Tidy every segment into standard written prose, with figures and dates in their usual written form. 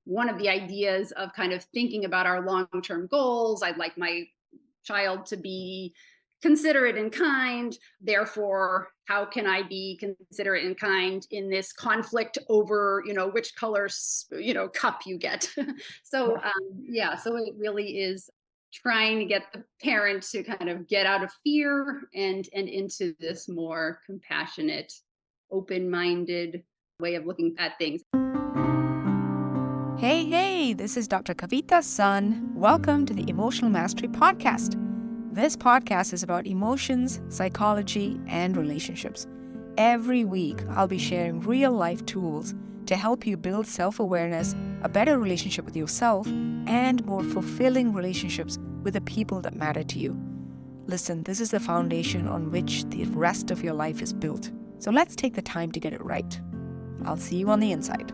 one of the ideas of kind of thinking about our long-term goals. I'd like my child to be considerate and kind. Therefore, how can I be considerate and kind in this conflict over, which colors, cup you get? So, Yeah. yeah, so it really is trying to get the parent to kind of get out of fear and into this more compassionate, open-minded way of looking at things. Hey, hey, this is Dr. Kavita's son. Welcome to the Emotional Mastery Podcast. This podcast is about emotions, psychology, and relationships. Every week, I'll be sharing real life tools to help you build self awareness, a better relationship with yourself, and more fulfilling relationships with the people that matter to you. Listen, this is the foundation on which the rest of your life is built. So let's take the time to get it right. I'll see you on the inside.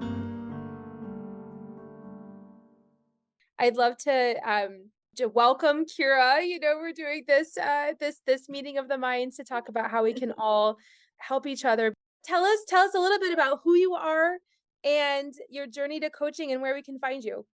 I'd love to welcome Ceara. We're doing this meeting of the minds to talk about how we can all help each other. Tell us a little bit about who you are and your journey to coaching and where we can find you.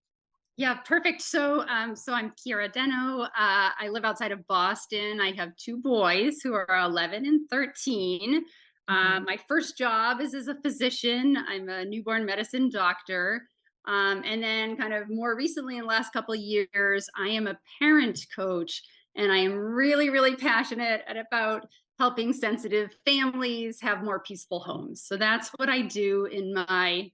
Yeah, perfect. So I'm Ceara Deno. I live outside of Boston. I have two boys who are 11 and 13. Mhm. My first job is as a physician. I'm a newborn medicine doctor. And then kind of more recently in the last couple of years, I am a parent coach, and I am really, really passionate about helping sensitive families have more peaceful homes. So that's what I do in my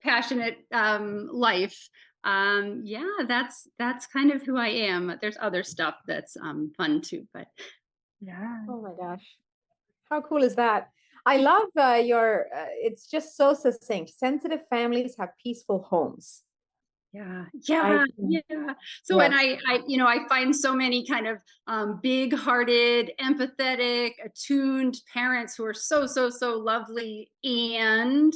passionate life. Yeah, that's kind of who I am. There's other stuff that's fun too, but yeah. Oh my gosh. How cool is that? I love it's just so succinct. Sensitive families have peaceful homes. Yeah, I, yeah, yeah. So, and yes. I find so many kind of big-hearted, empathetic, attuned parents who are so lovely, and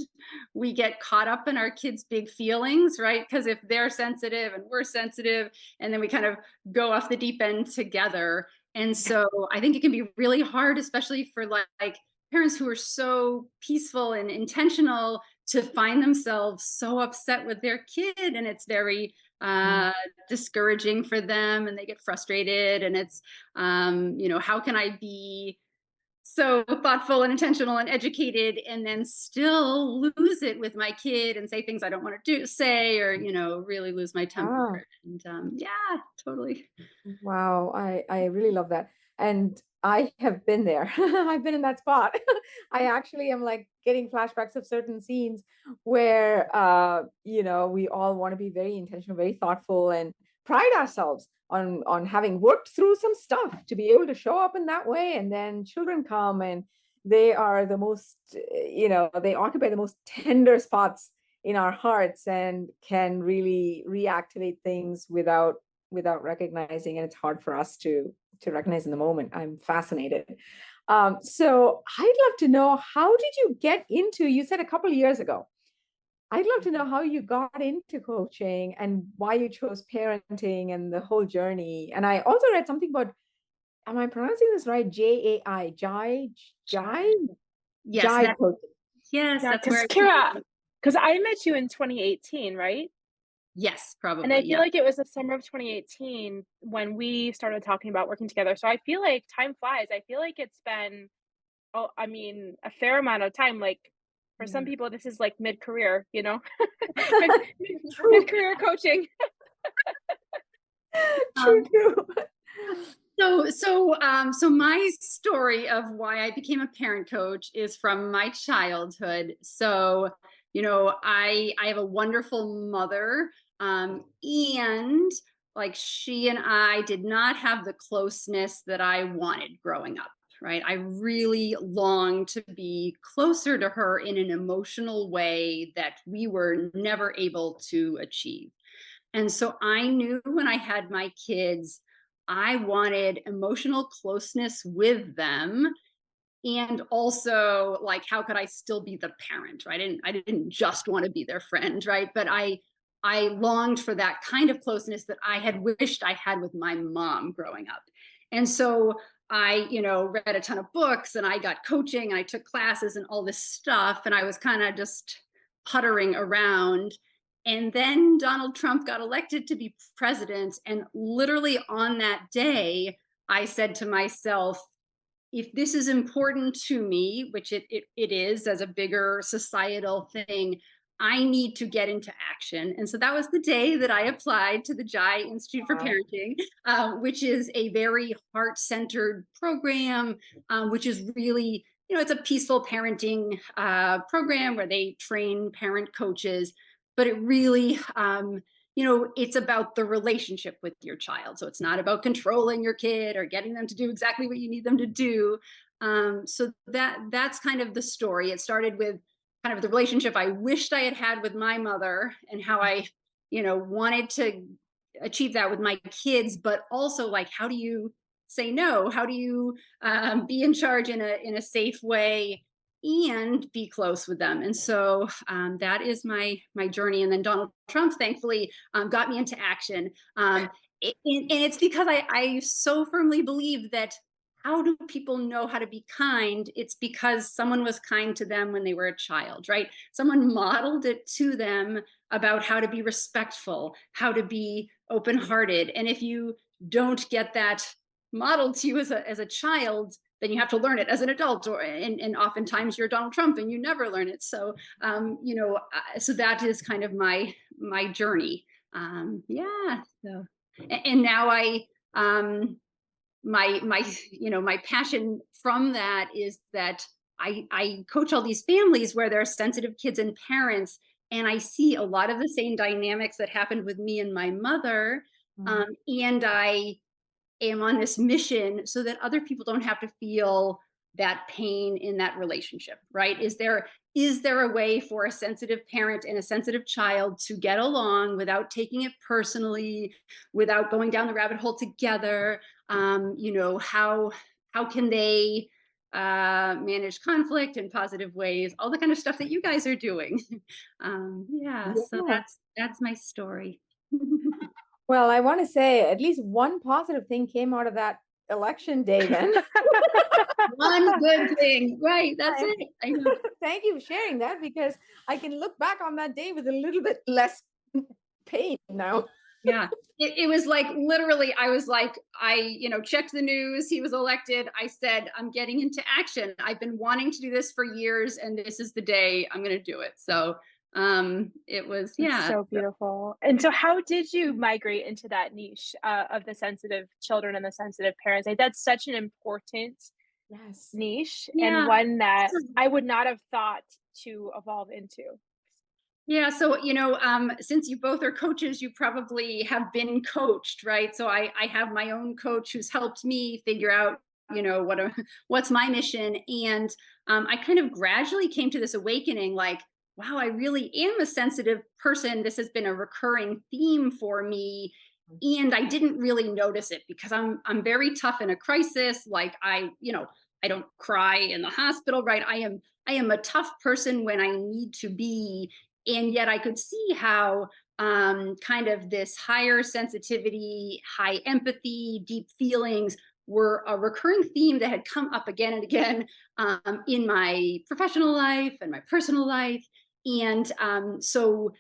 we get caught up in our kids' big feelings, right? Because if they're sensitive and we're sensitive, and then we kind of go off the deep end together. And so, I think it can be really hard, especially for like parents who are so peaceful and intentional to find themselves so upset with their kid, and it's very Mm. discouraging for them, and they get frustrated, and it's how can I be so thoughtful and intentional and educated and then still lose it with my kid and say things I don't want to say, or really lose my temper. Ah. And yeah, totally. Wow, I really love that. And I have been there. I've been in that spot. I actually am like getting flashbacks of certain scenes where we all want to be very intentional, very thoughtful, and pride ourselves on having worked through some stuff to be able to show up in that way. And then children come and they are the most, they occupy the most tender spots in our hearts and can really reactivate things without recognizing, and it's hard for us to recognize in the moment. I'm fascinated. So I'd love to know, how did you get into, you said a couple of years ago. I'd love to know how you got into coaching and why you chose parenting and the whole journey. And I also read something about, am I pronouncing this right? Jai, Jai, Yes, Jai coaching. yes, Yeah, that's where because I Kira, because I met you in 2018, right? yes, And I probably, feel yeah. like it was the summer of 2018 when we started talking about working together. So I feel like time flies. I feel like it's been, oh, I mean, a fair amount of time. Like for some Yeah. people, this is like mid-career, mid, True, mid-career coaching. true, Um, true. so my story of why I became a parent coach is from my childhood. So, I have a wonderful mother, and like she and I did not have the closeness that I wanted growing up. Right. I really longed to be closer to her in an emotional way that we were never able to achieve. And so I knew when I had my kids, I wanted emotional closeness with them. And also, like, how could I still be the parent, right? I didn't just want to be their friend, right? But I longed for that kind of closeness that I had wished I had with my mom growing up. And so I, read a ton of books, and I got coaching, and I took classes and all this stuff. And I was kind of just puttering around. And then Donald Trump got elected to be president. And literally on that day, I said to myself, if this is important to me, which it is as a bigger societal thing, I need to get into action. And so that was the day that I applied to the Jai Institute for Wow. Parenting, which is a very heart-centered program, which is really, it's a peaceful parenting program where they train parent coaches, but it really, it's about the relationship with your child. So it's not about controlling your kid or getting them to do exactly what you need them to do. So that's kind of the story. It started with kind of the relationship I wished I had had with my mother, and how I, wanted to achieve that with my kids, but also like, how do you say no? How do you be in charge in a safe way and be close with them? And so that is my journey. And then Donald Trump, thankfully, got me into action. And it's because I so firmly believe that, how do people know how to be kind? It's because someone was kind to them when they were a child, right? Someone modeled it to them about how to be respectful, how to be open-hearted. And if you don't get that modeled to you as a child, then you have to learn it as an adult, and oftentimes you're Donald Trump and you never learn it. So so that is kind of my journey. Yeah. So and now I my my passion from that is that I coach all these families where there are sensitive kids and parents, and I see a lot of the same dynamics that happened with me and my mother. Mm. And I am on this mission so that other people don't have to feel that pain in that relationship, right? Is there a way for a sensitive parent and a sensitive child to get along without taking it personally, without going down the rabbit hole together? How can they manage conflict in positive ways? All the kind of stuff that you guys are doing. Yeah, so Yeah. that's my story. Well, I want to say at least one positive thing came out of that election day then. One good thing, right? That's I- it. I know. Thank you for sharing that, because I can look back on that day with a little bit less pain now. Yeah. It was like, literally, I was like, checked the news. He was elected. I said, I'm getting into action. I've been wanting to do this for years, and this is the day I'm going to do it. So it was, It's yeah. so beautiful. And so how did you migrate into that niche, of the sensitive children and the sensitive parents? Like, that's such an important Yes. niche, and Yeah. one that I would not have thought to evolve into. Yeah, so since you both are coaches, you probably have been coached, right? So I have my own coach who's helped me figure out, what's my mission. And I kind of gradually came to this awakening, like, wow, I really am a sensitive person. This has been a recurring theme for me, and I didn't really notice it because I'm very tough in a crisis. Like, I don't cry in the hospital, right? I am a tough person when I need to be. And yet I could see how kind of this higher sensitivity, high empathy, deep feelings were a recurring theme that had come up again and again in my professional life and my personal life. And so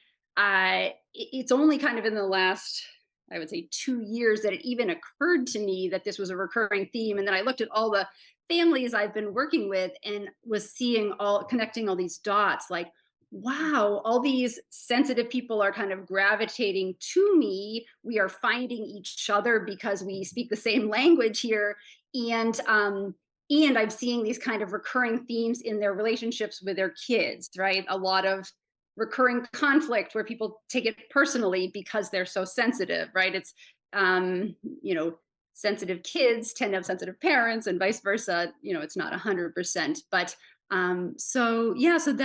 it's only kind of in the last, I would say, 2 years that it even occurred to me that this was a recurring theme. And then I looked at all the families I've been working with and was connecting all these dots, like, wow, all these sensitive people are kind of gravitating to me. We are finding each other because we speak the same language here. And I'm seeing these kind of recurring themes in their relationships with their kids, right? A lot of recurring conflict where people take it personally because they're so sensitive, right? It's um, you know, sensitive kids tend to have sensitive parents and vice versa. It's not 100%, but so yeah, so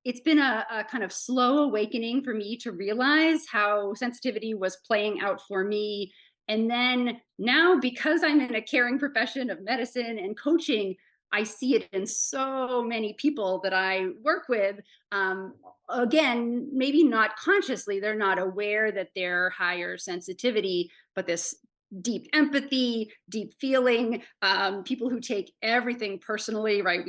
it's been a kind of slow awakening for me to realize how sensitivity was playing out for me. And then now, because I'm in a caring profession of medicine and coaching, I see it in so many people that I work with. Again, maybe not consciously, they're not aware that they're higher sensitivity, but this deep empathy, deep feeling, people who take everything personally, right?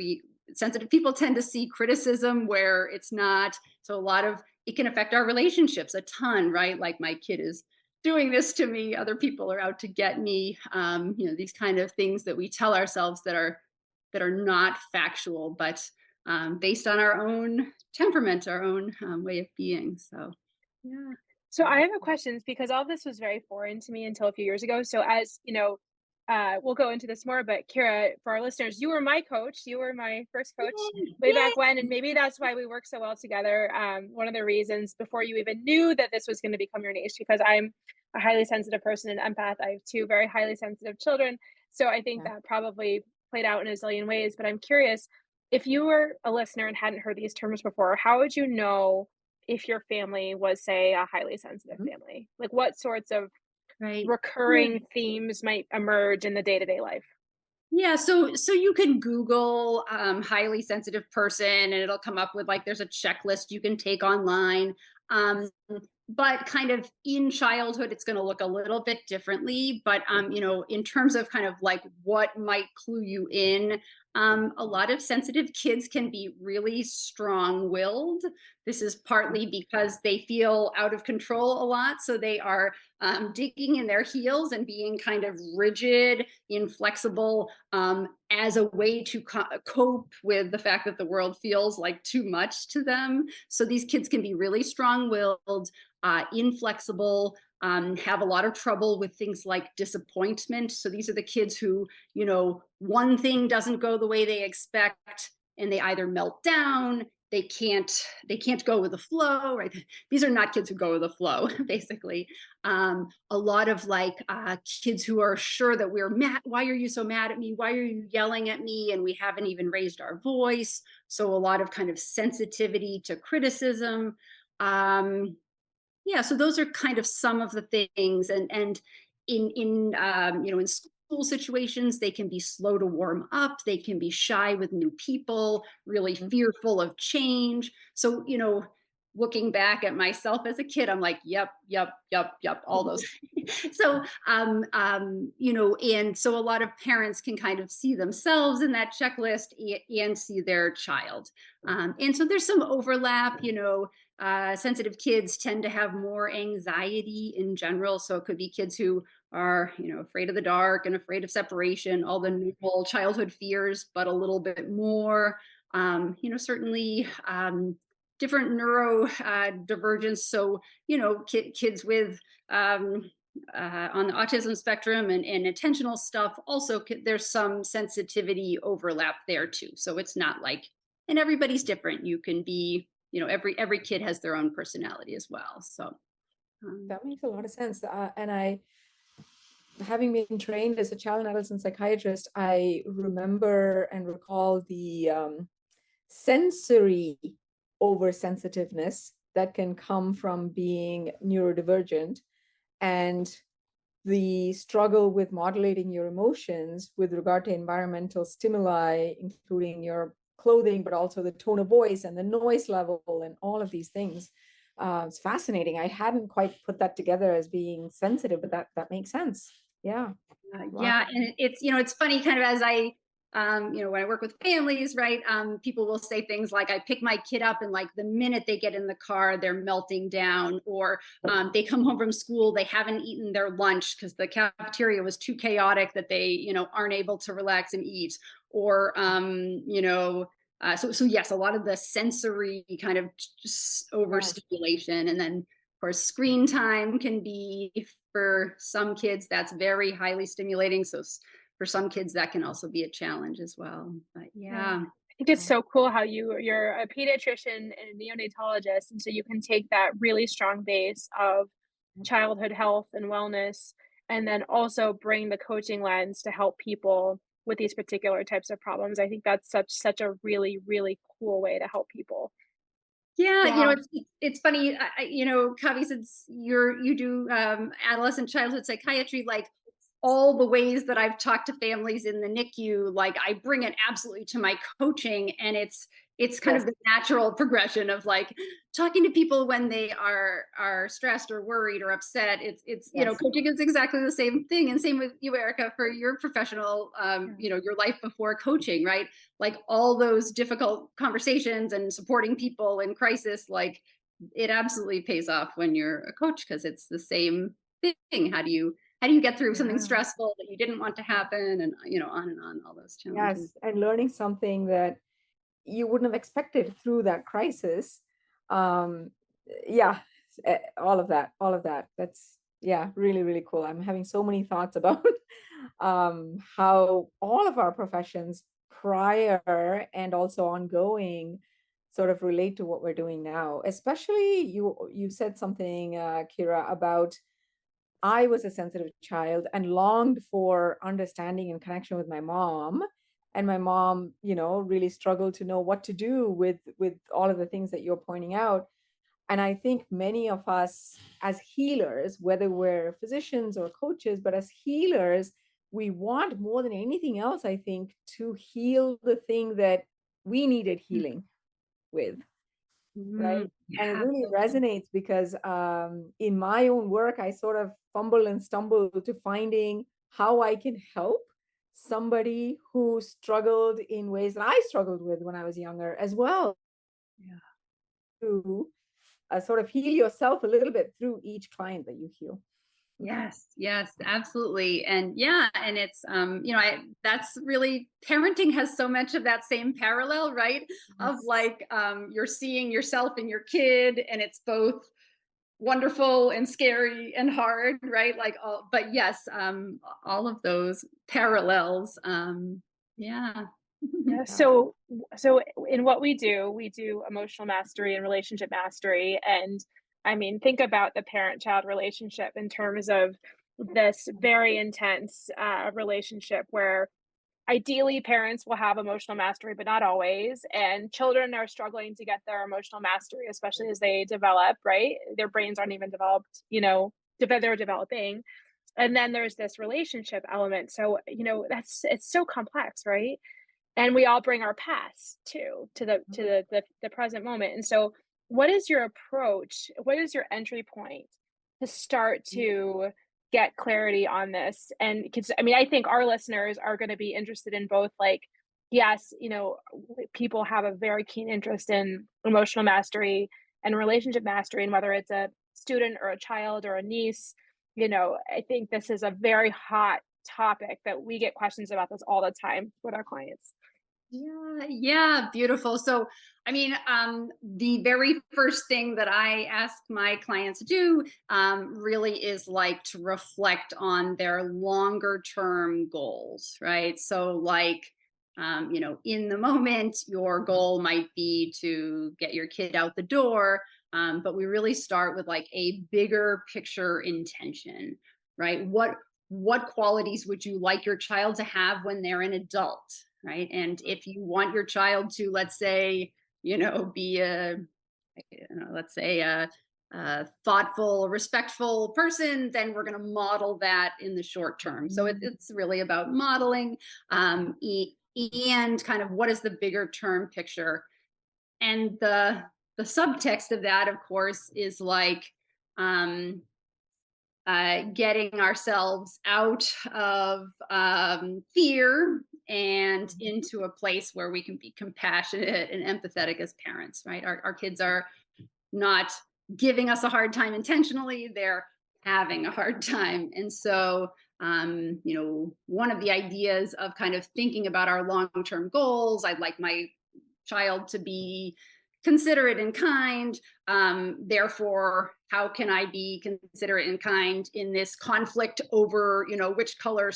Sensitive people tend to see criticism where it's not. So a lot of it can affect our relationships a ton, right? Like my kid is doing this to me, other people are out to get me. These kind of things that we tell ourselves that are not factual, but based on our own temperament, our own way of being. So, Yeah. So I have a questions because all this was very foreign to me until a few years ago. So as you know, we'll go into this more, but Kira, for our listeners, you were my coach. You were my first coach way yay! back when, and maybe that's why we work so well together. One of the reasons before you even knew that this was going to become your niche, because I'm a highly sensitive person and empath. I have two very highly sensitive children, so I think Yeah. that probably played out in a zillion ways. But I'm curious, if you were a listener and hadn't heard these terms before, how would you know if your family was, say, a highly sensitive Mhm. family? Like, what sorts of Right. recurring themes might emerge in the day-to-day life? Yeah, so you can Google highly sensitive person and it'll come up with like there's a checklist you can take online. Um, but kind of in childhood, it's going to look a little bit differently. But in terms of kind of like what might clue you in, a lot of sensitive kids can be really strong-willed. This is partly because they feel out of control a lot, so they are digging in their heels and being kind of rigid, inflexible, as a way to cope with the fact that the world feels like too much to them. So these kids can be really strong-willed, inflexible, have a lot of trouble with things like disappointment. So these are the kids who, one thing doesn't go the way they expect, and they either melt down, they can't go with the flow, right? These are not kids who go with the flow, basically. A lot of like kids who are sure that we're mad. Why are you so mad at me? Why are you yelling at me? And we haven't even raised our voice. So a lot of kind of sensitivity to criticism. Yeah, so those are kind of some of the things, and in school situations, they can be slow to warm up, they can be shy with new people, really Mhm. fearful of change. So, looking back at myself as a kid, I'm like, yep, yep, yep, yep, all those. So, and so a lot of parents can kind of see themselves in that checklist and see their child. And so there's some overlap, sensitive kids tend to have more anxiety in general. So it could be kids who are, afraid of the dark and afraid of separation, all the normal childhood fears, but a little bit more. Certainly different neuro divergence. So, kids with on the autism spectrum and attentional stuff, also there's some sensitivity overlap there too. So it's not like, and everybody's different. You can be, every kid has their own personality as well. So That makes a lot of sense. And I, having been trained as a child and adolescent psychiatrist, I remember and recall the sensory oversensitiveness that can come from being neurodivergent, and the struggle with modulating your emotions with regard to environmental stimuli, including your clothing, but also the tone of voice and the noise level and all of these things. It's fascinating. I hadn't quite put that together as being sensitive, but that makes sense. Yeah. Wow. yeah, and it's funny kind of as I when I work with families, right? People will say things like, I pick my kid up and like the minute they get in the car, they're melting down, or they come home from school, they haven't eaten their lunch because the cafeteria was too chaotic that they, aren't able to relax and eat, or so yes, a lot of the sensory kind of just Yeah. overstimulation, and then of course, screen time can be, for some kids, that's very highly stimulating. So for some kids, that can also be a challenge as well. But Yeah. yeah, I think it's so cool how you're a pediatrician and a neonatologist, and so you can take that really strong base of childhood health and wellness, and then also bring the coaching lens to help people with these particular types of problems. I think that's such a really, really cool way to help people. yeah, Yeah. it's funny, Kavi, since you do adolescent childhood psychiatry, like all the ways that I've talked to families in the NICU, like I bring it absolutely to my coaching, and it's kind Yes. of the natural progression of like talking to people when they are stressed or worried or upset. It's Yes. coaching is exactly the same thing, and same with you, Erica, for your professional, Yeah. your life before coaching, right? Like all those difficult conversations and supporting people in crisis, like it absolutely pays off when you're a coach because it's the same thing. How do you get through something Yeah. stressful that you didn't want to happen, and on and on, all those challenges. Yes, and learning something that you wouldn't have expected through that crisis. Um, yeah, all of that. That's yeah, really, really cool. I'm having so many thoughts about how all of our professions, prior and also ongoing, sort of relate to what we're doing now. Especially you said something, Kira, about I was a sensitive child and longed for understanding and connection with my mom. And my mom, really struggled to know what to do with all of the things that you're pointing out. And I think many of us as healers, whether we're physicians or coaches, but as healers, we want more than anything else, I think, to heal the thing that we needed healing with, right? And it Yeah. really resonates because in my own work, I sort of fumble and stumble to finding how I can help somebody who struggled in ways that I struggled with when I was younger as well, Yeah. to sort of heal yourself a little bit through each client that you heal. Yes, yes, absolutely. And yeah, and it's that's really, parenting has so much of that same parallel, right? Of Yes. like you're seeing yourself in your kid, and it's both wonderful and scary and hard, right? Like all, but yes, all of those parallels. Yeah. Yeah. Yeah. So in what we do emotional mastery and relationship mastery. And I mean, think about the parent-child relationship in terms of this very intense relationship where ideally parents will have emotional mastery, but not always. And children are struggling to get their emotional mastery, especially as they develop, right? Their brains aren't even developed, they're developing. And then there's this relationship element. So, it's so complex, right? And we all bring our past too to the present moment. And so what is your approach? What is your entry point to start to get clarity on this? And because I mean, I think our listeners are going to be interested in both, like, yes, people have a very keen interest in emotional mastery and relationship mastery, and whether it's a student or a child or a niece, I think this is a very hot topic that we get questions about this all the time with our clients. Yeah, yeah, beautiful. So, I mean, the very first thing that I ask my clients to do really is like to reflect on their longer term goals, right? So, like, in the moment, your goal might be to get your kid out the door, but we really start with like a bigger picture intention, right? What qualities would you like your child to have when they're an adult, right? And if you want your child to, let's say, be let's say a thoughtful, respectful person, then we're going to model that in the short term. So it's really about modeling, and kind of what is the bigger term picture. And the subtext of that, of course, is like um, getting ourselves out of fear and into a place where we can be compassionate and empathetic as parents, right? Our kids are not giving us a hard time intentionally, they're having a hard time. And so, one of the ideas of kind of thinking about our long term goals, I'd like my child to be considerate and kind. Therefore, how can I be considerate and kind in this conflict over, which color,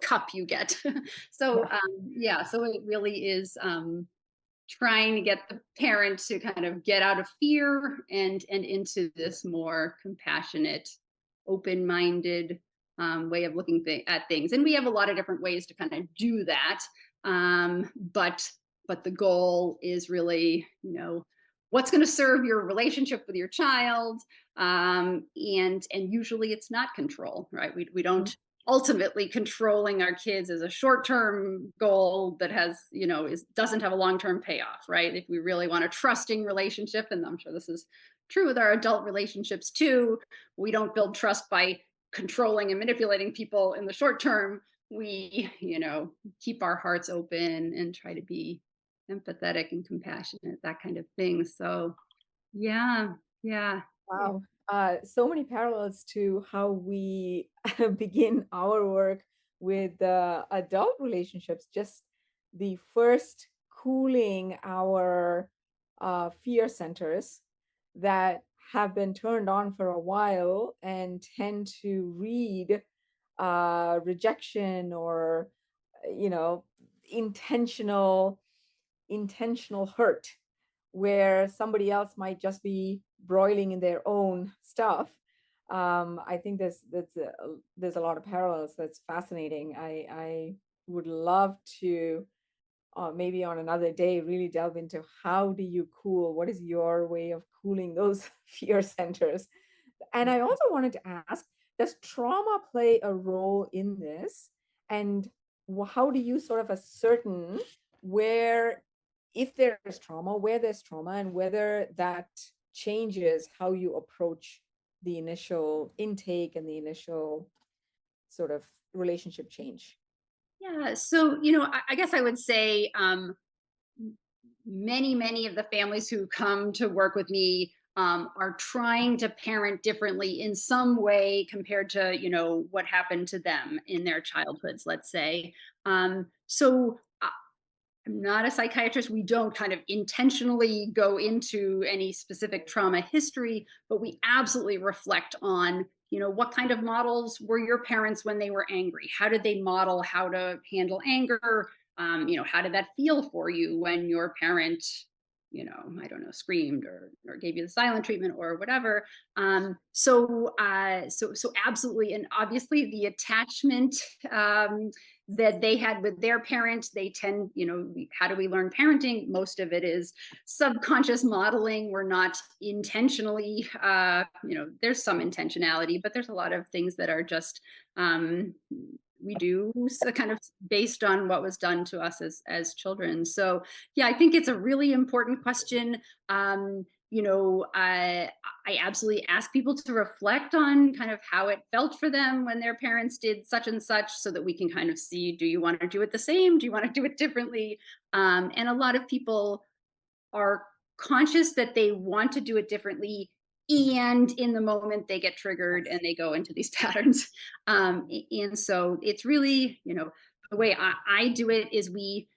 cup you get? So, Yeah. yeah, so it really is trying to get the parent to kind of get out of fear and into this more compassionate, open-minded way of looking at things. And we have a lot of different ways to kind of do that. But the goal is really, what's going to serve your relationship with your child. And usually it's not control, right? We don't ultimately, controlling our kids is a short-term goal that has, doesn't have a long-term payoff, right? If we really want a trusting relationship, and I'm sure this is true with our adult relationships too, we don't build trust by controlling and manipulating people in the short term. We, keep our hearts open and try to be empathetic and compassionate, that kind of thing. So Yeah. Yeah. Wow. So many parallels to how we begin our work with adult relationships, just the first cooling our fear centers that have been turned on for a while and tend to read rejection or, you know, intentional intentional hurt where somebody else might just be broiling in their own stuff. I think there's a lot of parallels. That's fascinating. I would love to maybe on another day really delve into how do you cool? What is your way of cooling those fear centers? And I also wanted to ask, does trauma play a role in this? And how do you sort of ascertain where, if there's trauma, where there's trauma, and whether that changes how you approach the initial intake and the initial sort of relationship change? Yeah. So, I guess I would say, many of the families who come to work with me are trying to parent differently in some way compared to what happened to them in their childhoods, let's say. So I'm not a psychiatrist. We don't kind of intentionally go into any specific trauma history, but we absolutely reflect on, what kind of models were your parents when they were angry? How did they model how to handle anger? How did that feel for you when your parent, I don't know, screamed or gave you the silent treatment or whatever. So absolutely, and obviously the attachment that they had with their parents, they tend, how do we learn parenting? Most of it is subconscious modeling. We're not intentionally, there's some intentionality, but there's a lot of things that are just we do kind of based on what was done to us as children. So yeah, I think it's a really important question. I absolutely ask people to reflect on kind of how it felt for them when their parents did such and such, so that we can kind of see, do you want to do it the same? Do you want to do it differently? And a lot of people are conscious that they want to do it differently, and in the moment they get triggered and they go into these patterns. And so it's really, the way I do it is we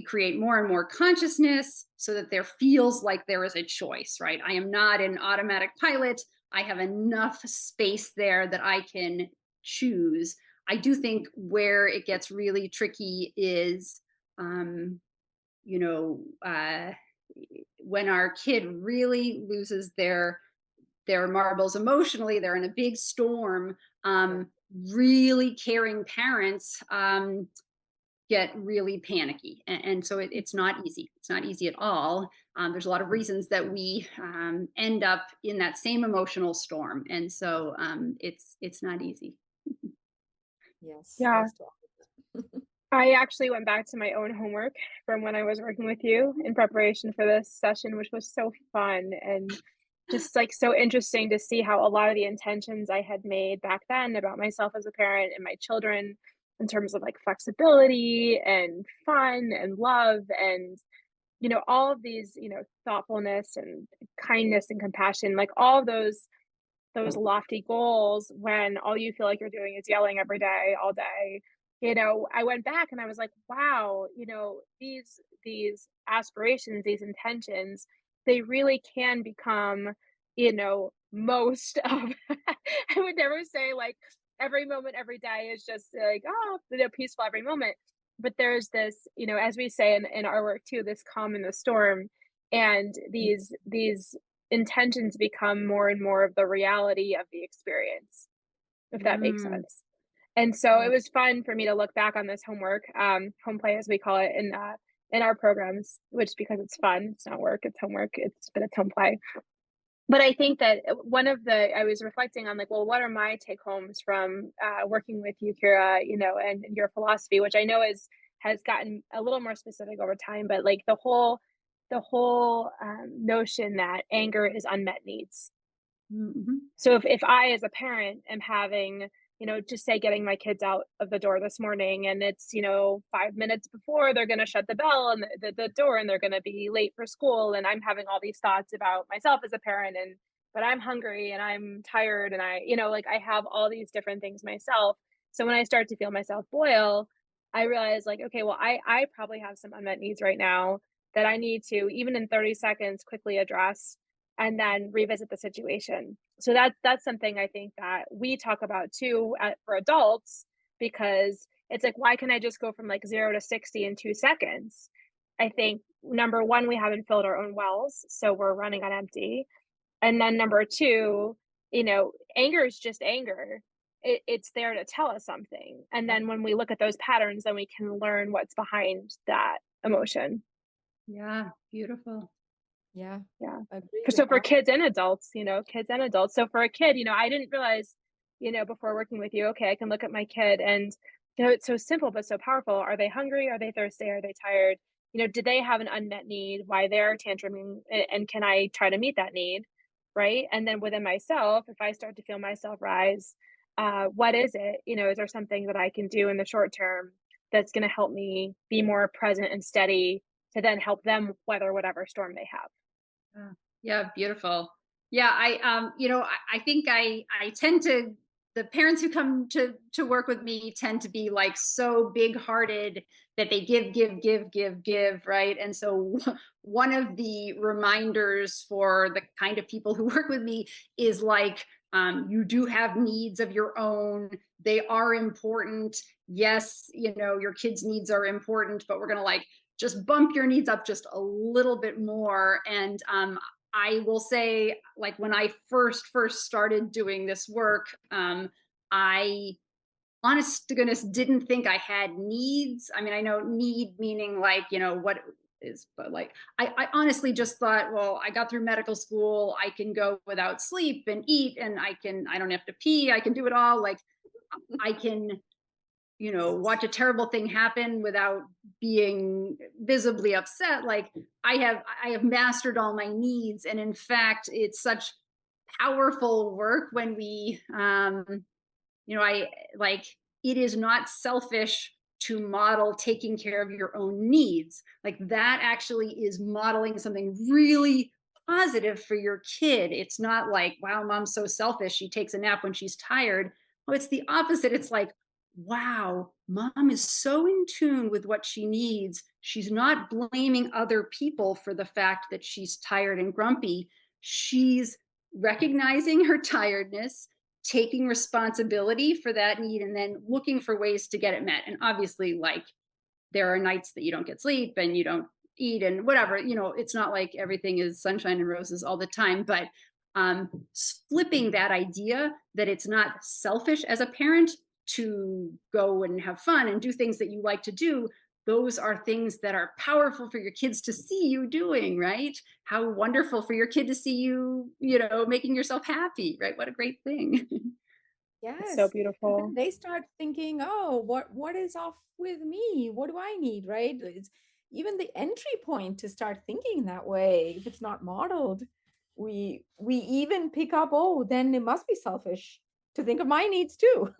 create more and more consciousness so that there feels like there is a choice, right? I am not an automatic pilot. I have enough space there that I can choose. I do think where it gets really tricky is, you know, uh, when our kid really loses their marbles emotionally, they're in a big storm. Really caring parents get really panicky, and so it's not easy. It's not easy at all. There's a lot of reasons that we end up in that same emotional storm, and so it's not easy. Yes, Yeah. yes. I actually went back to my own homework from when I was working with you in preparation for this session, which was so fun and just like so interesting to see how a lot of the intentions I had made back then about myself as a parent and my children in terms of like flexibility and fun and love and all of these thoughtfulness and kindness and compassion, like all of those lofty goals, when all you feel like you're doing is yelling every day, all day. I went back and I was like, wow, these aspirations, these intentions, they really can become, most of I would never say like every moment, every day is just like, oh, peaceful every moment. But there's this, as we say in our work too, this calm in the storm. And these intentions become more and more of the reality of the experience, if that makes Mm, sense. And so it yeah. was fun for me to look back on this homework, home play as we call it in our programs, which because it's fun, it's not work, it's homework, it's home play. But I think that one of the I was reflecting on like, well, what are my take homes from working with you, Kira, and your philosophy, which I know has gotten a little more specific over time, but like the whole notion that anger is unmet needs. Mhm. So if I as a parent am having just say getting my kids out of the door this morning, and it's, 5 minutes before they're going to shut the bell and the door, and they're going to be late for school. And I'm having all these thoughts about myself as a parent, but I'm hungry and I'm tired. And like I have all these different things myself. So when I start to feel myself boil, I realize like, okay, well, I probably have some unmet needs right now that I need to, even in 30 seconds, quickly address and then revisit the situation. So that's something I think that we talk about too for adults, because it's like, why can I just go from like 0 to 60 in 2 seconds? I think number one, we haven't filled our own wells, so we're running on empty. And then number two, anger is just anger. It's there to tell us something. And then when we look at those patterns, then we can learn what's behind that emotion. Yeah, beautiful. Yeah, Yeah. agree with So for that. kids and adults, kids and adults. So for a kid, I didn't realize, before working with you, okay, I can look at my kid and, it's so simple but so powerful. Are they hungry? Are they thirsty? Are they tired? Do they have an unmet need? Why they're tantruming? And can I try to meet that need? Right. And then within myself, if I start to feel myself rise, what is it? Is there something that I can do in the short term that's going to help me be more present and steady to then help them weather whatever storm they have? Yeah. Yeah, beautiful. Yeah, I think I tend to, the parents who come to work with me tend to be like so big-hearted that they give, right? And so one of the reminders for the kind of people who work with me is like, you do have needs of your own. They are important. Yes, your kids' needs are important, but we're gonna like just bump your needs up just a little bit more. And I will say, like when I first started doing this work, I honest to goodness didn't think I had needs. I mean, I know need meaning like, what is, but like I honestly just thought, well, I got through medical school, I can go without sleep and eat, and I don't have to pee, I can do it all. Like I can, watch a terrible thing happen without being visibly upset. Like I have mastered all my needs. And in fact, it's such powerful work when we I like, it is not selfish to model taking care of your own needs. Like that actually is modeling something really positive for your kid. It's not like, wow, mom's so selfish, she takes a nap when she's tired. Well, it's the opposite. It's like, wow, mom is so in tune with what she needs. She's not blaming other people for the fact that she's tired and grumpy. She's recognizing her tiredness, taking responsibility for that need, and then looking for ways to get it met. And obviously, like, there are nights that you don't get sleep and you don't eat and whatever, it's not like everything is sunshine and roses all the time. But flipping that idea that it's not selfish as a parent to go and have fun and do things that you like to do, those are things that are powerful for your kids to see you doing, right? How wonderful for your kid to see you, making yourself happy, right? What a great thing. It's so Yes. And then beautiful. they start thinking, oh, what is off with me? What do I need? Right? It's even the entry point to start thinking that way. If it's not modeled, we even pick up, oh, then it must be selfish to think of my needs too.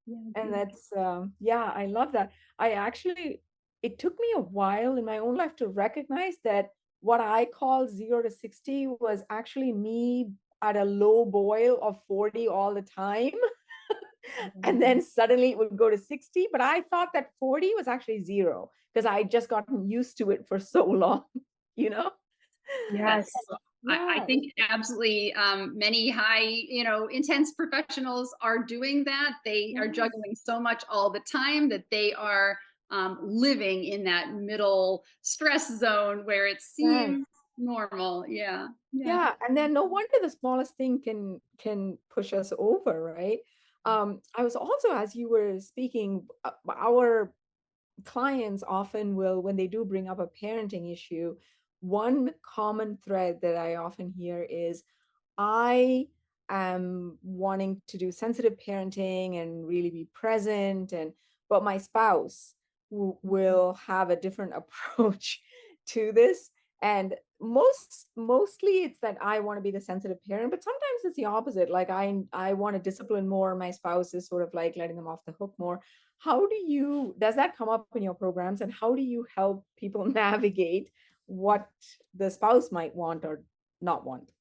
Yeah, And beautiful. that's yeah, I love that. I actually, it took me a while in my own life to recognize that what I call 0 to 60 was actually me at a low boil of 40 all the time. And then suddenly it would go to 60. But I thought that 40 was actually zero because I just gotten used to it for so long, you know? Yes. I Yeah. think absolutely, many high, intense professionals are doing that. They are Yes. juggling so much all the time that they are living in that middle stress zone where it Yes. seems normal. Yeah, yeah. Yeah, and then no wonder the smallest thing can push us over, right? I was also, as you were speaking, our clients often will, when they do bring up a parenting issue, one common thread that I often hear is, I am wanting to do sensitive parenting and really be present, and but my spouse will have a different approach to this. And mostly it's that I want to be the sensitive parent, but sometimes it's the opposite. Like I want to discipline more. My spouse is sort of like letting them off the hook more. Does that come up in your programs, and how do you help people navigate what the spouse might want or not want?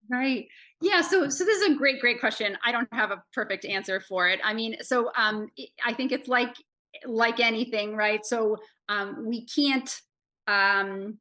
Right. Yeah. So this is a great question. I don't have a perfect answer for it. I mean, I think it's like anything, right? So we can't um,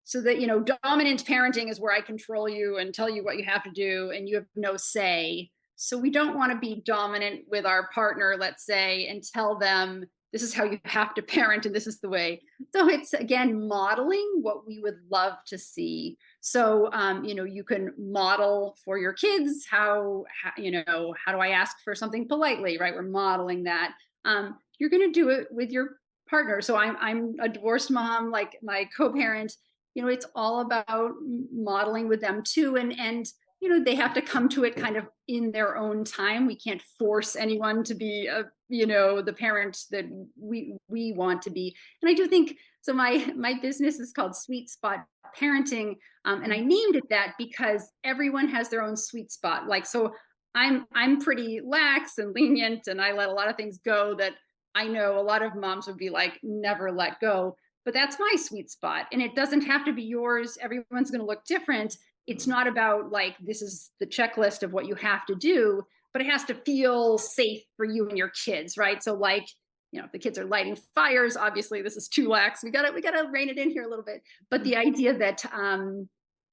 so that dominant parenting is where I control you and tell you what you have to do and you have no say. So we don't want to be dominant with our partner, let's say, and tell them this is how you have to parent and this is the way. So it's again modeling what we would love to see. So you can model for your kids how do I ask for something politely, right? We're modeling that. You're going to do it with your partner. So I'm a divorced mom, like my co-parent. It's all about modeling with them too, and they have to come to it kind of in their own time. We can't force anyone to be the parent that we want to be. And I do think so. My business is called Sweet Spot Parenting, and I named it that because everyone has their own sweet spot. Like, so I'm pretty lax and lenient, and I let a lot of things go that I know a lot of moms would be like, never let go. But that's my sweet spot. And it doesn't have to be yours. Everyone's going to look different. It's not about like, this is the checklist of what you have to do, but it has to feel safe for you and your kids, right? So like, if the kids are lighting fires, obviously this is too lax. We gotta rein it in here a little bit. But the idea that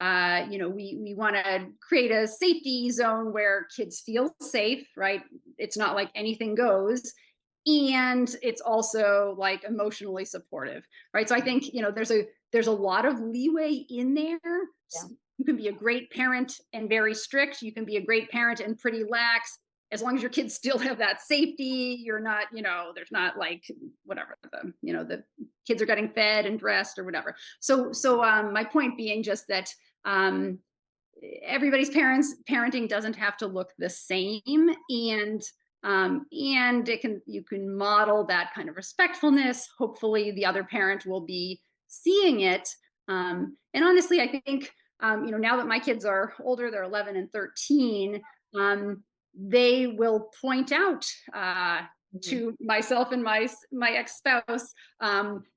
we want to create a safety zone where kids feel safe, right? It's not like anything goes, and it's also like emotionally supportive, right? So I think there's a lot of leeway in there. Yeah. You can be a great parent and very strict. You can be a great parent and pretty lax, as long as your kids still have that safety. You're not, there's not like whatever the kids are getting fed and dressed or whatever. So my point being just that everybody's parenting doesn't have to look the same, and you can model that kind of respectfulness. Hopefully the other parent will be seeing it, and honestly I think now that my kids are older, they're 11 and 13, they will point out to myself and my ex-spouse.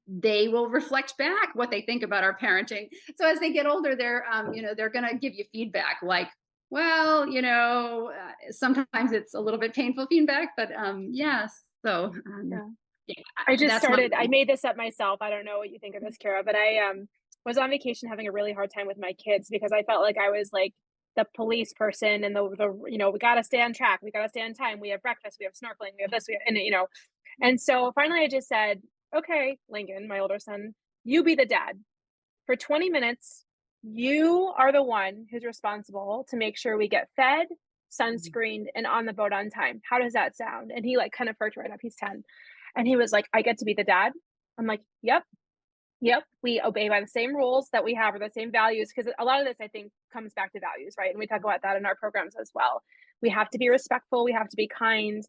They will reflect back what they think about our parenting. So as they get older, they're going to give you feedback like, well, sometimes it's a little bit painful feedback, but yes. So Yeah. yeah, I just that's my started, I made this up myself. I don't know what you think of this, Kara, but I was on vacation having a really hard time with my kids because I felt like I was like the police person and the we got to stay on track. We got to stay on time. We have breakfast, we have snorkeling, we have this, and so finally I just said, okay, Lincoln, my older son, you be the dad. For 20 minutes, you are the one who's responsible to make sure we get fed, sunscreened, and on the boat on time. How does that sound? And he like kind of perked right up. He's 10. And he was like, I get to be the dad. I'm like, yep, yep. We obey by the same rules that we have or the same values. Because a lot of this, I think, comes back to values, right? And we talk about that in our programs as well. We have to be respectful. We have to be kind.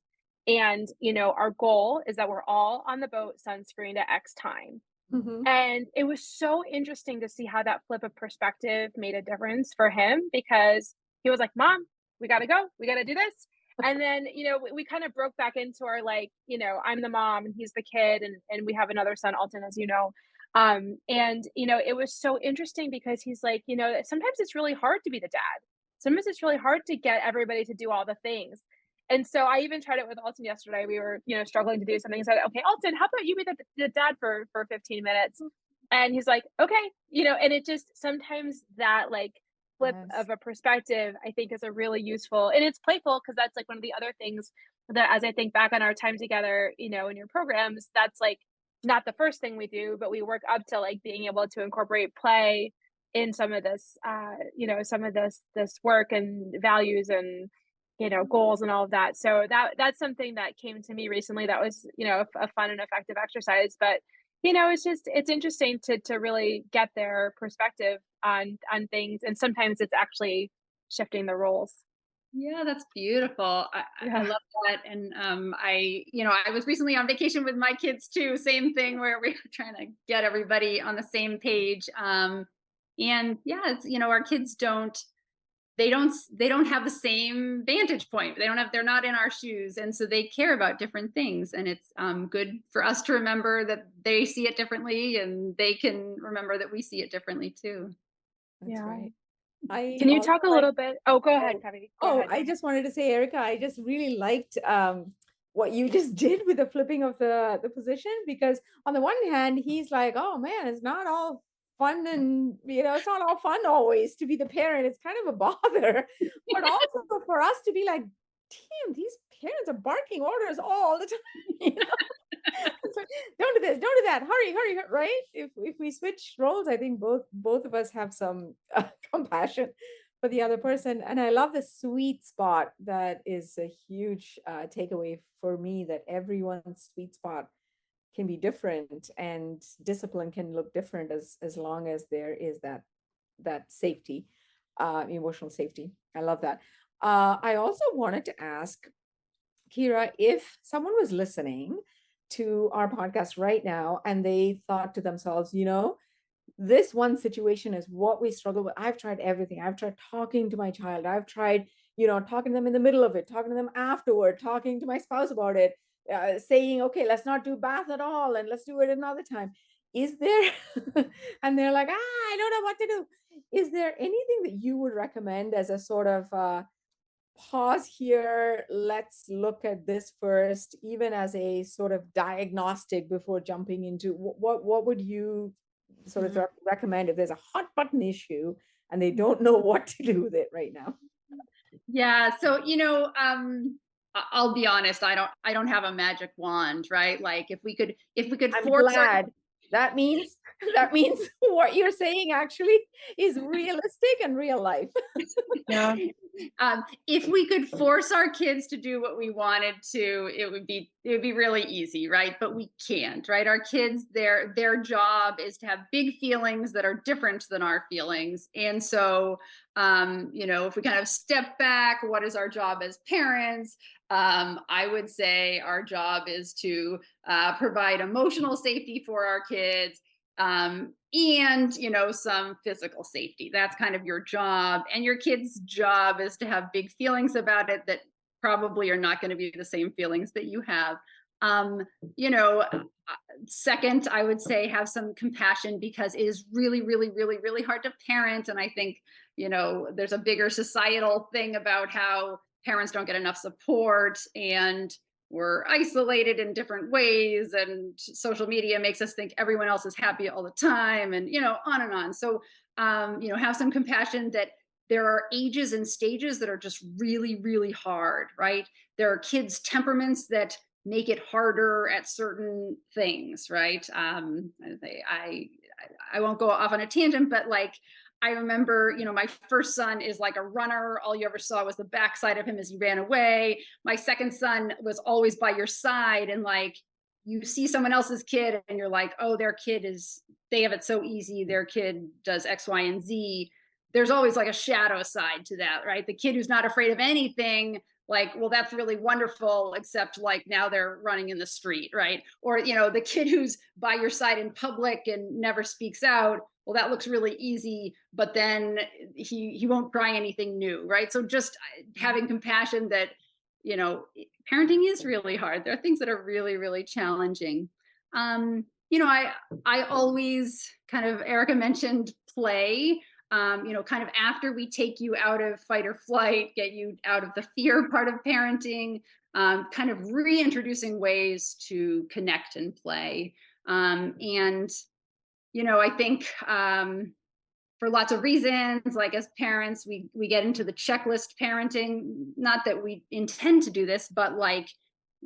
And, our goal is that we're all on the boat sunscreened at X time. Mhm. And it was so interesting to see how that flip of perspective made a difference for him because he was like, Mom, we got to go. We got to do this. And then, we kind of broke back into our like, I'm the mom and he's the kid. And we have another son, Alton, as you know. It was so interesting because he's like, sometimes it's really hard to be the dad. Sometimes it's really hard to get everybody to do all the things. And so I even tried it with Alton yesterday. We were, struggling to do something. I said, okay, Alton, how about you be the dad for 15 minutes? And he's like, okay, and it just sometimes that like flip Yes. of a perspective, I think is a really useful, and it's playful because that's like one of the other things that as I think back on our time together, in your programs, that's like not the first thing we do, but we work up to like being able to incorporate play in some of this, some of this work and values and goals and all of that. So that's something that came to me recently that was, a fun and effective exercise. But, it's interesting to really get their perspective on things. And sometimes it's actually shifting the roles. Yeah, that's beautiful. I Yeah. love that. And I was recently on vacation with my kids too. Same thing where we were trying to get everybody on the same page. And yeah, it's, our kids they don't have the same vantage point. They're not in our shoes, and so they care about different things, and it's good for us to remember that they see it differently, and they can remember that we see it differently too. That's Yeah. right. I Can you also talk a like, little bit Oh, go ahead, oh, Kavy. Go oh, ahead, go I ahead. just wanted to say, Erica, I just really liked what you just did with the flipping of the position, because on the one hand, he's like, oh man, it's not all fun, and it's not all fun always to be the parent. It's kind of a bother. But also for us to be like, damn, these parents are barking orders all the time. It's like, don't do this, don't do that, hurry, hurry, right? If we switch roles, I think both of us have some compassion for the other person. And I love the sweet spot. That is a huge takeaway for me, that everyone's sweet spot can be different, and discipline can look different, as long as there is that safety, emotional safety. I love that. I also wanted to ask Kira, if someone was listening to our podcast right now and they thought to themselves, this one situation is what we struggle with. I've tried everything. I've tried talking to my child. I've tried, talking to them in the middle of it, talking to them afterward, talking to my spouse about it, saying, okay, let's not do bath at all, and let's do it another time. Is there, and they're like, I don't know what to do. Is there anything that you would recommend as a sort of pause here, let's look at this first, even as a sort of diagnostic before jumping into what would you sort of recommend if there's a hot button issue and they don't know what to do with it right now? Yeah, so I'll be honest, I don't have a magic wand, right? Like if we could I'm force our glad. That means what you're saying actually is realistic and real life. Yeah. If we could force our kids to do what we wanted to, it would be really easy, right? But we can't, right? Our kids, their job is to have big feelings that are different than our feelings. And so if we kind of step back, what is our job as parents? I would say our job is to provide emotional safety for our kids, and some physical safety. That's kind of your job, and your kid's job is to have big feelings about it that probably are not going to be the same feelings that you have. um you know uh, Second, I would say have some compassion, because it is really, really, really, really hard to parent. And I think there's a bigger societal thing about how parents don't get enough support, and we're isolated in different ways, and social media makes us think everyone else is happy all the time, and on and on. So have some compassion that there are ages and stages that are just really, really hard, right? There are kids' temperaments that make it harder at certain things, right? I won't go off on a tangent, but like I remember, my first son is like a runner. All you ever saw was the backside of him as he ran away. My second son was always by your side, and like you see someone else's kid and you're like, oh, they have it so easy. Their kid does X, Y, and Z. There's always like a shadow side to that, right? The kid who's not afraid of anything, like, well, that's really wonderful, except like now they're running in the street, right? Or the kid who's by your side in public and never speaks out, well, that looks really easy, but then he won't try anything new, right? So just having compassion that you know parenting is really hard. There are things that are really, really challenging. I always kind of, Erica mentioned play. Kind of after we take you out of fight or flight, get you out of the fear part of parenting, kind of reintroducing ways to connect and play. And I think for lots of reasons, like as parents, we get into the checklist parenting. Not that we intend to do this, but like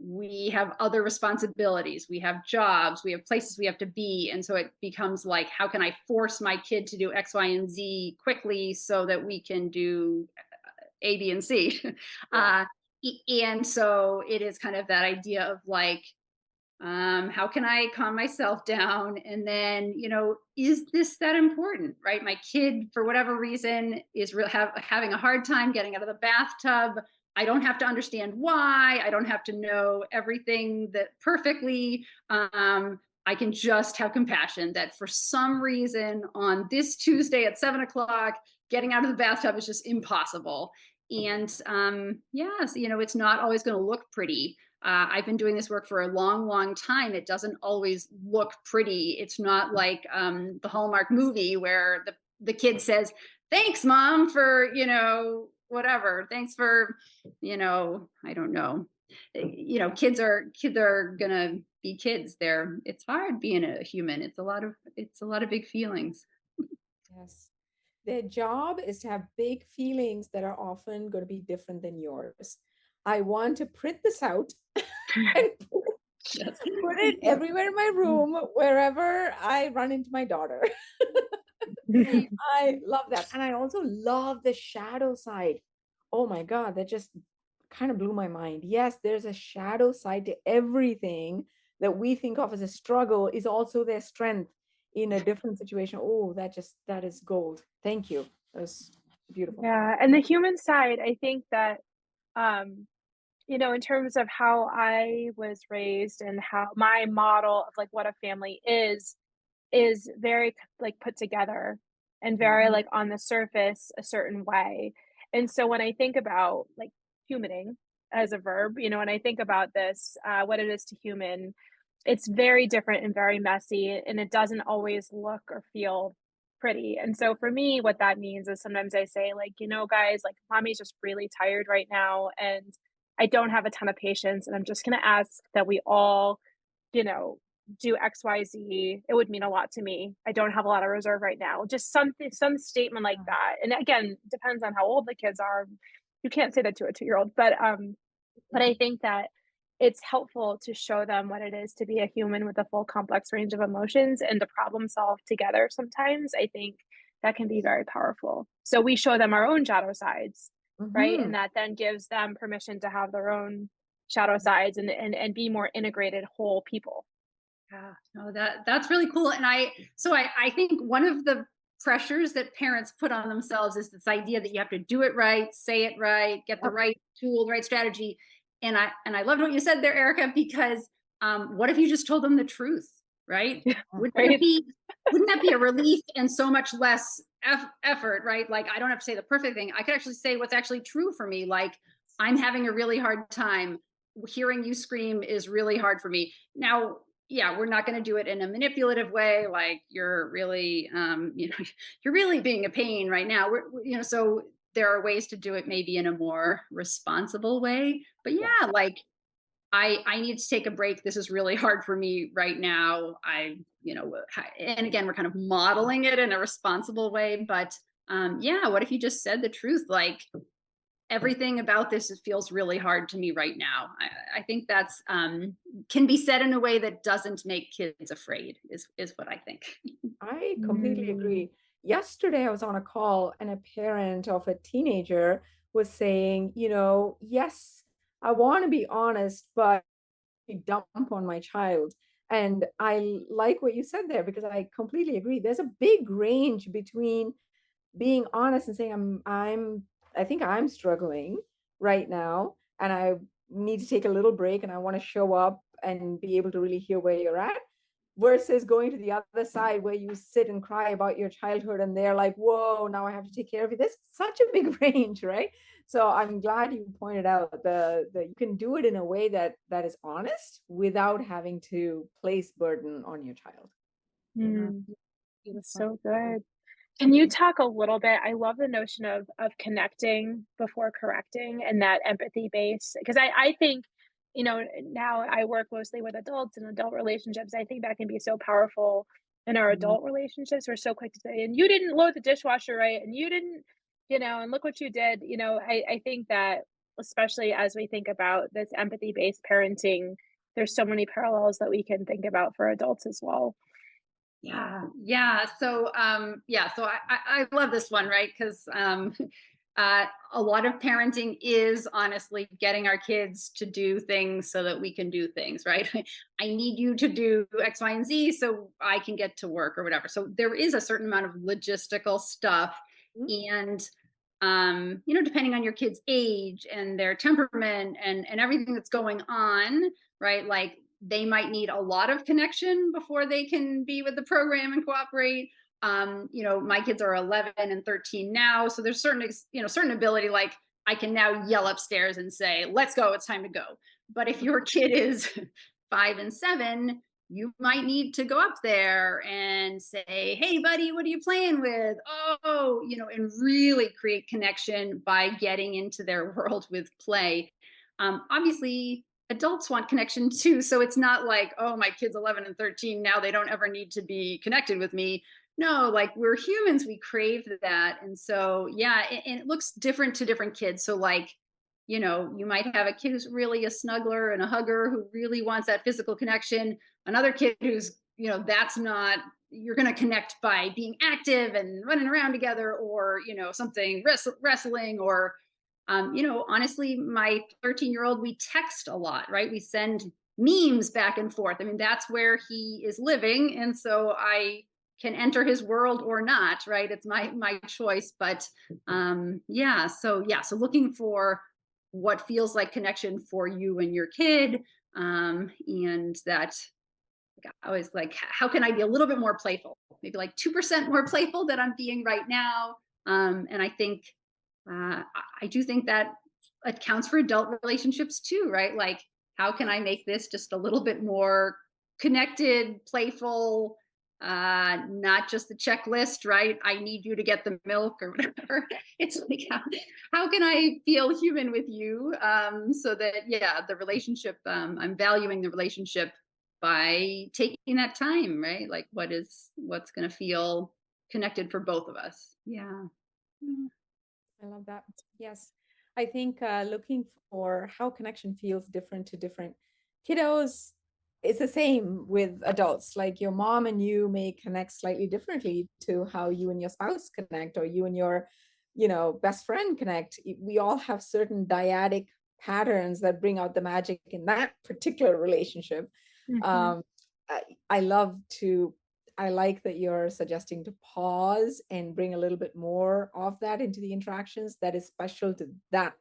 we have other responsibilities, we have jobs, we have places we have to be, and so it becomes like, how can I force my kid to do X, Y, and Z quickly so that we can do A, B, and C? Yeah. And so it is kind of that idea of like, how can I calm myself down? And then, is this that important, right? My kid, for whatever reason, is having a hard time getting out of the bathtub. I don't have to understand why. I don't have to know everything that perfectly. I can just have compassion that for some reason on this Tuesday at 7 o'clock, getting out of the bathtub is just impossible. And yes, it's not always going to look pretty. I've been doing this work for a long, long time. It doesn't always look pretty. It's not like the Hallmark movie where the kid says, "Thanks, mom, for whatever. Thanks for I don't know." Kids are gonna be kids. It's hard being a human. It's a lot of big feelings. Yes. Their job is to have big feelings that are often going to be different than yours. I want to print this out and Yes. put it everywhere in my room, wherever I run into my daughter. I love that. And I also love the shadow side. Oh my God, that just kind of blew my mind. Yes, there's a shadow side to everything that we think of as a struggle is also their strength in a different situation. Oh, that is gold. Thank you. That was beautiful. Yeah, and the human side, I think that, um, in terms of how I was raised and how my model of like what a family is very like put together and very Mhm. like on the surface a certain way. And so when I think about like humaning as a verb, when I think about this, what it is to human, it's very different and very messy, and it doesn't always look or feel pretty. And so for me, what that means is sometimes I say, like, guys, like, mommy's just really tired right now, and I don't have a ton of patience, and I'm just going to ask that we all, you know, do XYZ. It would mean a lot to me. I don't have a lot of reserve right now. Just something, some statement like that. And again, depends on how old the kids are. You can't say that to a 2-year-old, but I think that it's helpful to show them what it is to be a human with a full complex range of emotions and to problem solve together sometimes. I think that can be very powerful. So we show them our own shadow sides, right? And Mhm. that then gives them permission to have their own shadow sides and be more integrated whole people. Yeah, no, that's really cool. And I think one of the pressures that parents put on themselves is this idea that you have to do it right, say it right, get the Yep. right tool, the right strategy. And I loved what you said there, Erica, because what if you just told them the truth, right? Wouldn't that Right? be wouldn't that be a relief and so much less effort, right? Like I don't have to say the perfect thing. I could actually say what's actually true for me. Like I'm having a really hard time. Hearing you scream is really hard for me. Now, yeah, we're not going to do it in a manipulative way, like you're really you're really being a pain right now. So there are ways to do it maybe in a more responsible way. But Yes. yeah, like I need to take a break. This is really hard for me right now. And again, we're kind of modeling it in a responsible way. But yeah, what if you just said the truth? Like everything about this feels really hard to me right now. I think that's can be said in a way that doesn't make kids afraid is what I think. I completely Mm. agree. Yesterday, I was on a call, and a parent of a teenager was saying, yes, I want to be honest, but I dump on my child. And I like what you said there because I completely agree. There's a big range between being honest and saying I think I'm struggling right now and I need to take a little break and I want to show up and be able to really hear where you're at versus going to the other side where you sit and cry about your childhood and they're like, whoa, now I have to take care of you. There's such a big range, right? So I'm glad you pointed out the you can do it in a way that is honest without having to place burden on your child. Yeah, Mm. That's beautiful. so good. Can you talk a little bit, I love the notion of connecting before correcting and that empathy base, because I think, now I work mostly with adults and adult relationships. I think that can be so powerful in our Mhm. adult relationships. We're so quick to say, "And you didn't load the dishwasher right, and you didn't," and look what you did. I think that especially as we think about this empathy-based parenting, there's so many parallels that we can think about for adults as well. Yeah. So I love this one, right? Because a lot of parenting is honestly getting our kids to do things so that we can do things, right? I need you to do X, Y, and Z so I can get to work or whatever. So there is a certain amount of logistical stuff. Mhm. And depending on your kid's age and their temperament and everything that's going on, right? Like they might need a lot of connection before they can be with the program and cooperate. My kids are 11 and 13 now, so there's certain ability, like I can now yell upstairs and say, let's go, it's time to go. But if your kid is 5 and 7, you might need to go up there and say, hey buddy, what are you playing with? Oh, and really create connection by getting into their world with play. Obviously adults want connection too, so it's not like, oh, my kid's 11 and 13, now they don't ever need to be connected with me. No, like, we're humans, we crave that. And so yeah, and it looks different to different kids. So like, you might have a kid who's really a snuggler and a hugger who really wants that physical connection. Another kid who's, that's not, you're going to connect by being active and running around together, or, something wrestling, or, honestly, my 13-year-old, we text a lot, right? We send memes back and forth. I mean, that's where he is living. And so I can enter his world or not, right? It's my choice. But so looking for what feels like connection for you and your kid. And that, I always like, how can I be a little bit more playful? Maybe like 2% more playful than I'm being right now. And I think, I do think that accounts for adult relationships too, right? Like, how can I make this just a little bit more connected, playful, not just the checklist, right? I need you to get the milk or whatever. It's like, how can I feel human with you? So that, yeah, the relationship, I'm valuing the relationship by taking that time, right? Like, what's going to feel connected for both of us? Yeah. Mm, I love that. Yes. I think looking for how connection feels different to different kiddos is the same with adults. Like your mom and you may connect slightly differently to how you and your spouse connect, or you and your, best friend connect. We all have certain dyadic patterns that bring out the magic in that particular relationship. Mhm. Um, I, I love to I like that you're suggesting to pause and bring a little bit more of that into the interactions that is special to that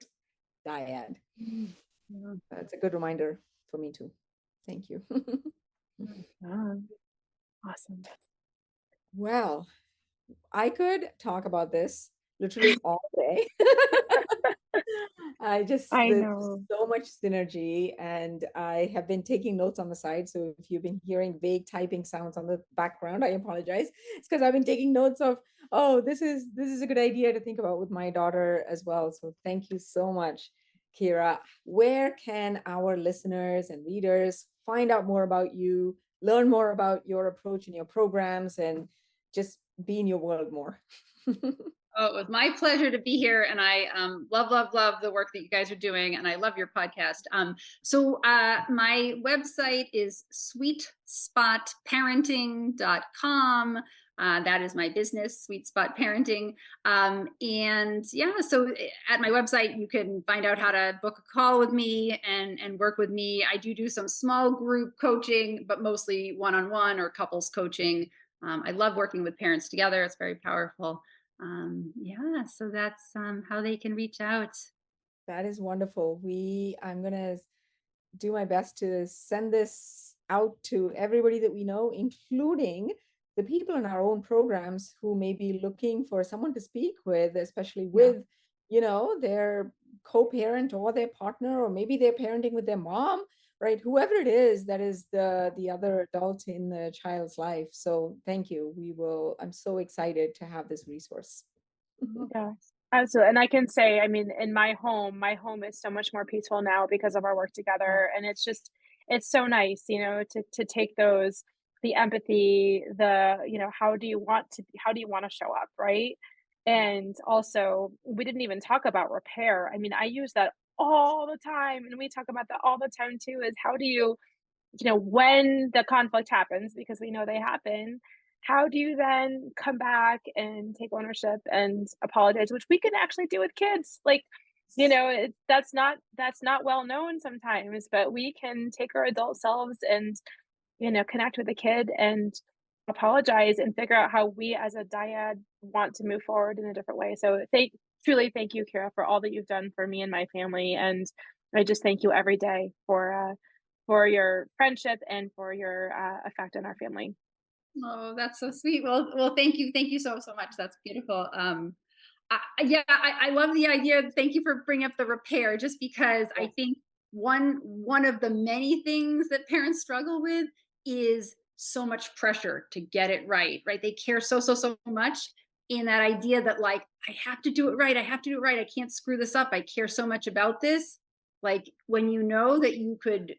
dyad. Yeah. That's a good reminder for me too. Thank you. Ah, awesome. Well, I could talk about this literally all day. I There's know. so much synergy, and I have been taking notes on the side. So if you've been hearing vague typing sounds on the background, I apologize. It's because I've been taking notes of, oh, this is a good idea to think about with my daughter as well. So thank you so much, Ceara. Where can our listeners and readers find out more about you, learn more about your approach and your programs, and just be in your world more? Oh, it was my pleasure to be here, and I love, love, love the work that you guys are doing, and I love your podcast. My website is sweetspotparenting.com. That is my business, Sweet Spot Parenting. And yeah, so at my website, you can find out how to book a call with me and work with me. I do some small group coaching, but mostly one-on-one or couples coaching. I love working with parents together. It's very powerful. So that's how they can reach out. That is wonderful. I'm gonna do my best to send this out to everybody that we know, including the people in our own programs who may be looking for someone to speak with, especially Yeah. with, their co-parent or their partner, or maybe they're parenting with their mom, right? Whoever it is that is the other adult in the child's life. So thank you. I'm so excited to have this resource. Yes, absolutely. And I can say, I mean, in my home is so much more peaceful now because of our work together. And it's so nice, to take the empathy, how do you want to show up, right? And also, we didn't even talk about repair. I mean, I use that all the time, and we talk about that all the time too, is how do you, when the conflict happens, because we know they happen, how do you then come back and take ownership and apologize, which we can actually do with kids? Like, that's not well known sometimes, but we can take our adult selves and, connect with the kid and apologize and figure out how we as a dyad want to move forward in a different way. So truly thank you, Ceara, for all that you've done for me and my family. And I just thank you every day for your friendship and for your effect on our family. Oh, that's so sweet. Well, thank you so much. That's beautiful. I love the idea. Thank you for bringing up the repair, just because I Yes. think one of the many things that parents struggle with is so much pressure to get it right. Right? They care so much in that idea that, like, I have to do it right. I have to do it right. I can't screw this up. I care so much about this. Like, when you know that you could,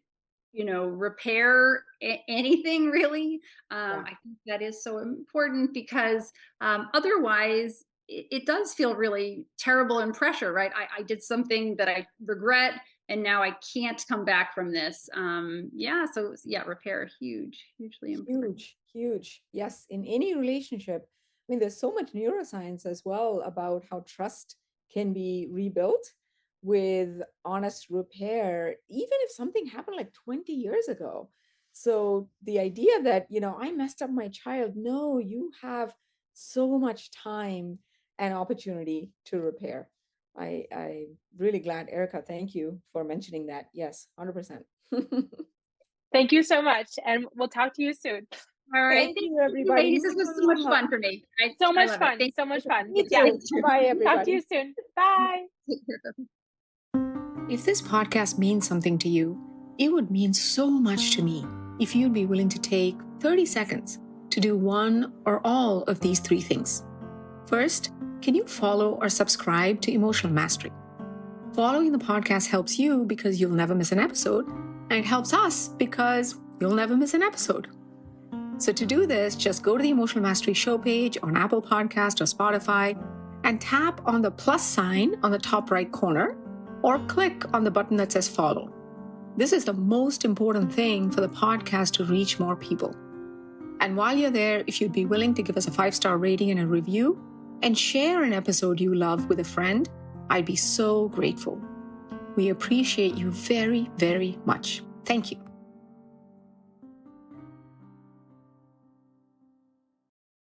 repair anything really. Yeah. I think that is so important, because otherwise it does feel really terrible and pressure, right? I did something that I regret, and now I can't come back from this. Yeah, so yeah, repair, hugely important. Huge, huge. Yes, in any relationship. I mean, there's so much neuroscience as well about how trust can be rebuilt with honest repair, even if something happened like 20 years ago. So the idea that, I messed up my child, no, you have so much time and opportunity to repair. I'm really glad, Erica. Thank you for mentioning that. Yes, 100%. Thank you so much, and we'll talk to you soon. All right, Thank thank you, you, everybody. ladies. This was so much fun for me. So I much love it. fun, Thank so much fun. Me Yeah. too. Bye, Talk to you everybody. soon. Bye. you. Take care. If this podcast means something to you, it would mean so much to me if you'd be willing to take 30 seconds to do one or all of these 3 things. First, can you follow or subscribe to Emotional Mastery? Following the podcast helps you because you'll never miss an episode, and it helps us because you'll never miss an episode. So to do this, just go to the Emotional Mastery show page on Apple Podcast or Spotify and tap on the plus sign on the top right corner, or click on the button that says follow. This is the most important thing for the podcast to reach more people. And while you're there, if you'd be willing to give us a 5-star rating and a review and share an episode you love with a friend, I'd be so grateful. We appreciate you very, very much. Thank you.